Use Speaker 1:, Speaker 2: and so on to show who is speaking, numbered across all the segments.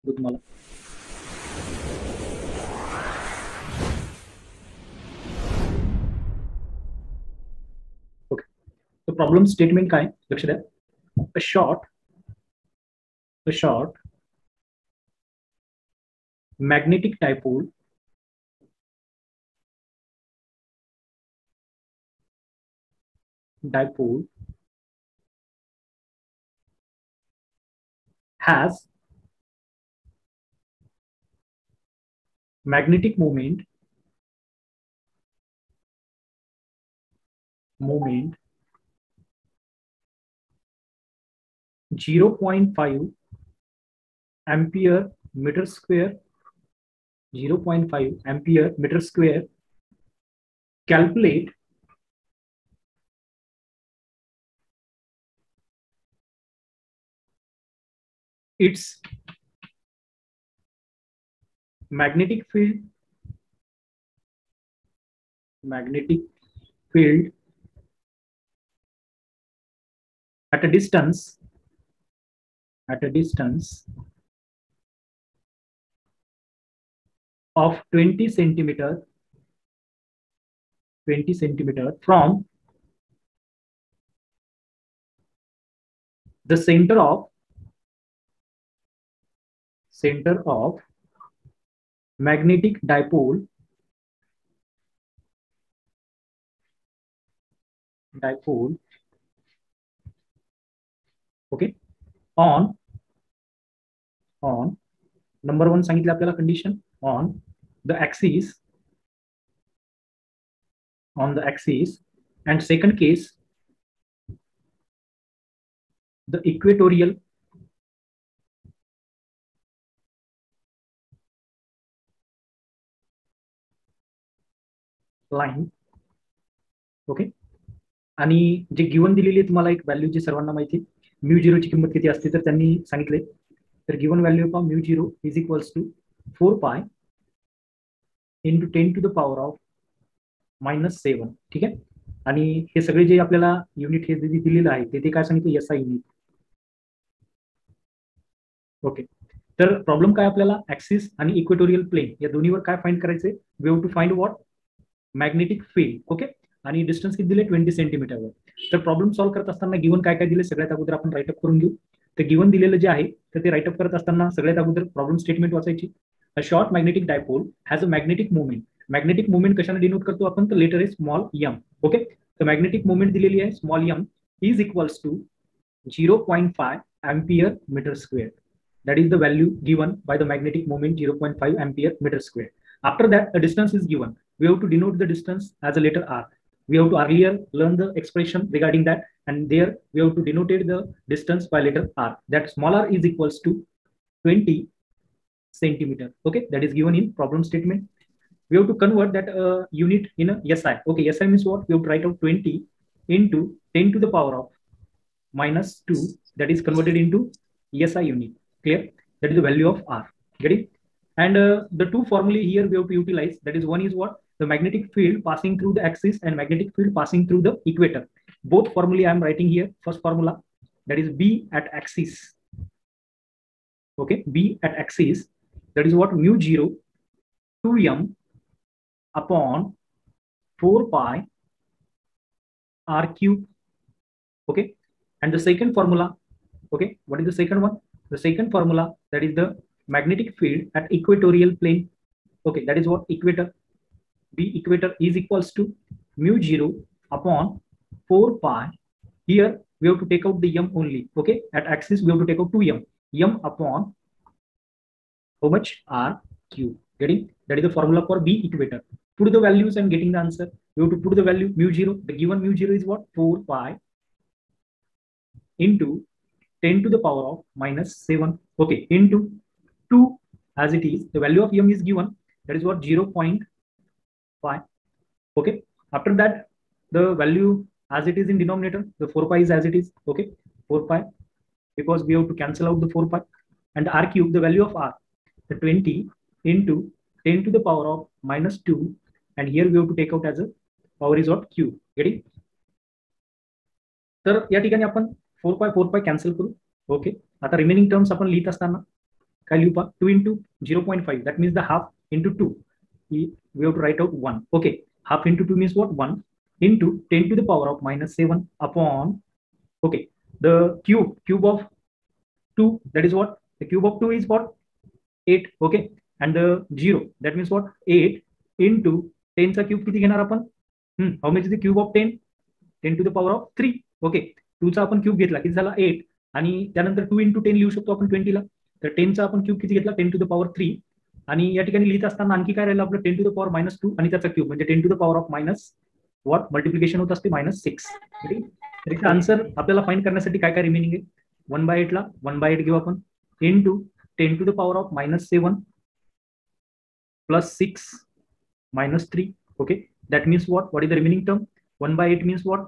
Speaker 1: तुम्हाला ओके. तो problem statement काय लक्ष द्या. A short magnetic dipole has magnetic moment 0.5 ampere meter square 0.5 ampere meter square. Calculate its magnetic field at a distance of 20 centimeter from the center of magnetic dipole okay. On number 1 सांगितलं आपल्याला condition on the axis and second case the equatorial line. Okay. आणि जे given दिलेली तुम्हाला एक value जी सर्वांना माहिती mu झिरोची किंमत किती असते तर त्यांनी सांगितले. तर given value of mu zero is equals to 4 pi into 10 to the power of -7. ठीक आहे. आणि हे सगळे जे आपल्याला युनिट हे दिलेलं आहे ते काय सांगितलं एसआय युनिट. ओके. तर प्रॉब्लेम काय आपल्याला ऍक्सिस आणि इक्वेटोरियल प्लेन या दोन्हीवर काय फाइंड करायचे. We have to find what magnetic field. Okay. आणि डिस्टन्स किती दिले 20 सेंटीमीटरवर. तर प्रॉब्लेम सॉल्व्ह करत असताना गिवन काय काय दिले सगळ्यात अगोदर आपण राईटअप करून घेऊ. तर गिवन दिलेलं जे आहे तर ते राईटअप करत असताना सगळ्यात अगोदर प्रॉब्लेम स्टेटमेंट वाचायची. A short magnetic dipole has a magnetic movement. Magnetic movement कशाने डिनोट करतो आपण तर लेटर आहे स्मॉल एम. ओके. तर मॅग्नेटिक मुवमेंट दिलेली आहे small M is equals to 0.5 ampere meter square. That is the value given by the magnetic moment 0.5 ampere meter square. After that, a distance is given. We have to denote the distance as a letter R. We have to earlier learn the expression regarding that, and there we have to denote the distance by letter R. That small r is equals to 20 centimeter. Okay, that is given in problem statement. We have to convert that unit in a SI. Okay, SI means what? We have to write out 20 into 10 to the power of -2, that is converted into SI unit. Clear? That is the value of R. Get it? And the two formulae here we have to utilize. That is, one is what? The magnetic field passing through the axis and magnetic field passing through the equator. Both formulae I am writing here. First formula, that is B at axis. Okay, B at axis. That is what? Mu 0 2m upon 4 pi R cube. Okay. And the second formula, okay, what is the second one? The second formula, that is the magnetic field at equatorial plane. Okay, that is what? Equator. B equator is equals to mu 0 upon 4 pi. Here we have to take out the m only. Okay, at axis we have to take out 2m. M upon how much? R cube. Getting? That is the formula for B equator. Put the values and getting the answer. We have to put the value mu 0. The given mu 0 is what? 4 pi into 10 to the power of -7. Okay, into 2 as it is. The value of m is given. That is what? 0.5. Okay. After that, the value as it is in denominator, the 4 pi is as it is. Okay, 4 pi, because we have to cancel out the 4 pi. And R cube, the value of R, the 20 into 10 to the power of -2. And here we have to take out as a power is what? Cube. Getting? तर या ठिकाणी आपण 4 पाय cancel करू. Okay. आता remaining terms आपण लिहित असताना काय लिहू पहा 2 into 0.5 that means the half into 2 we have to write out 1. Okay, half into 2 means what? 1 into 10 to the power of minus 7 upon, okay, the cube of 2, that is what? The cube of 2 is what? 8. Okay, and the 0 that means what? 8 into 10 चा cube किती घेणार आपण? How much is the cube of 10? 10 to the power of 3. Okay, 2 चा आपण cube घेतला किती झाला? 8. आणि त्यानंतर 2 into 10 लिहू शकतो आपण 20 ला. तर 10 चा आपण क्यूब किती घेतला? 10 to the power 3. आणि या ठिकाणी लिहित असताना आणखी काय राहिलं आपलं? 10 to the power minus 2 आणि त्याचा क्यूब म्हणजे 10 to the power of minus what? Multiplication होत असते -6. तर इथे आन्सर आपल्याला फाइंड करण्यासाठी काय काय रिमेनिंग आहे? 1/8 ला 1/8 घेऊ आपण into 10 to the power of -7 plus 6 minus 3. Okay, that means what? What is the remaining term? 1/8 means what?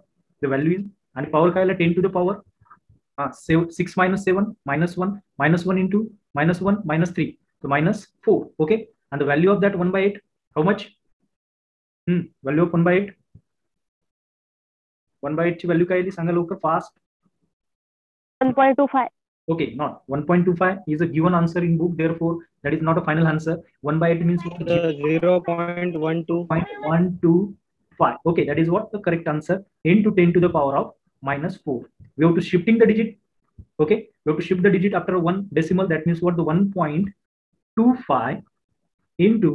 Speaker 1: The value is, and power काय आला? 10 to the power 6 minus 7 minus 1 into -1 -3, so -4. Okay, and the value of that 1/8, how much? Value of 1/8 ची value काय आली सांगा लवकर fast.
Speaker 2: 1.25.
Speaker 1: Okay, not 1.25 is a given answer in book, therefore that is not a final answer. 1/8 means 0.125. Okay, that is what the correct answer into 10 to the power of -4. We have to shifting the digit. Okay, we have to shift the digit after one decimal, that means what? The 1.25 into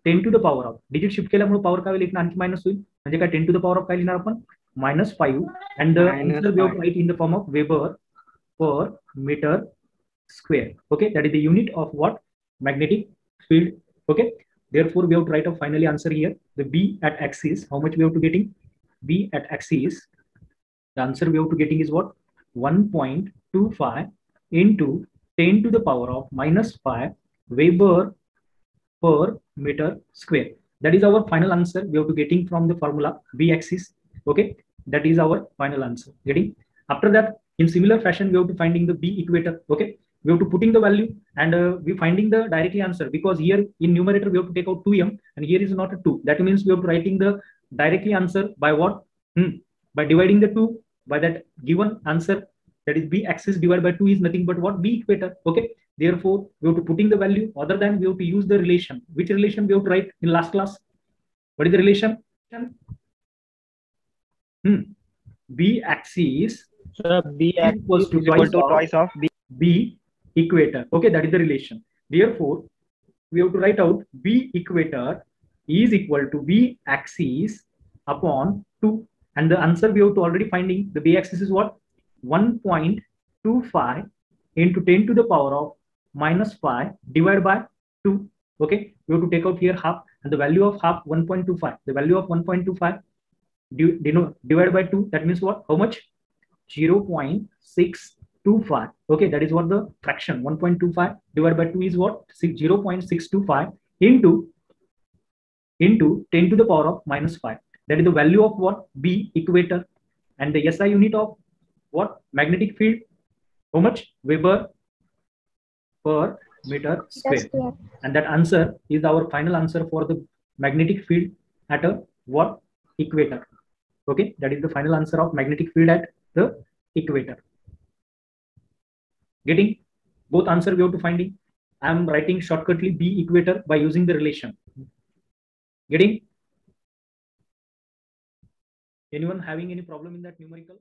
Speaker 1: 10 to the power of, digit shift केल्यामुळे power काय होईल? एक आणखी minus होईल म्हणजे काय? 10 to the power of काय लिहिणार आपण? -5, and the answer we have to write in the form of Weber per meter square. Okay, that is the unit of what? Magnetic field. Okay, therefore we have to write a finally answer here. The B at axis, how much we have to getting? B at axis, the answer we have to getting is what? 1.25 into 10 to the power of -5 Weber per meter square. That is our final answer we have to getting from the formula B axis. Okay, that is our final answer getting. After that, in similar fashion, we have to finding the B equator. Okay, we have to putting the value and we finding the directly answer, because here in numerator we have to take out 2m and here is not a 2. That means we have to writing the directly answer by what? By dividing the 2 by that given answer, that is B axis divided by 2 is nothing but what? B equator. Okay, therefore we have to putting the value, other than we have to use the relation. Which relation we have to write in last class? What is the relation? B axis,
Speaker 3: so B
Speaker 1: equals to twice of B equator. Okay, that is the relation. Therefore we have to write out B equator is equal to B axis upon 2, and the answer we have to already finding the B axis is what? 1.25 into 10 to the power of -5 divided by 2. Okay, we have to take out here half, and the value of half 1.25. The value of 1.25 divided by 2, that means what? How much? 0.625. Okay, that is what the fraction. 1.25 divided by 2 is what? 0.625 into 10 to the power of -5. That is the value of what? B equator. And the SI unit of what? Magnetic field, how much? Weber per meter square. And that answer is our final answer for the magnetic field at a what? Equator. Okay, that is the final answer of magnetic field at the equator. Getting both answer we have to finding. I am writing shortcutly B equator by using the relation. Getting? Anyone having any problem in that numerical?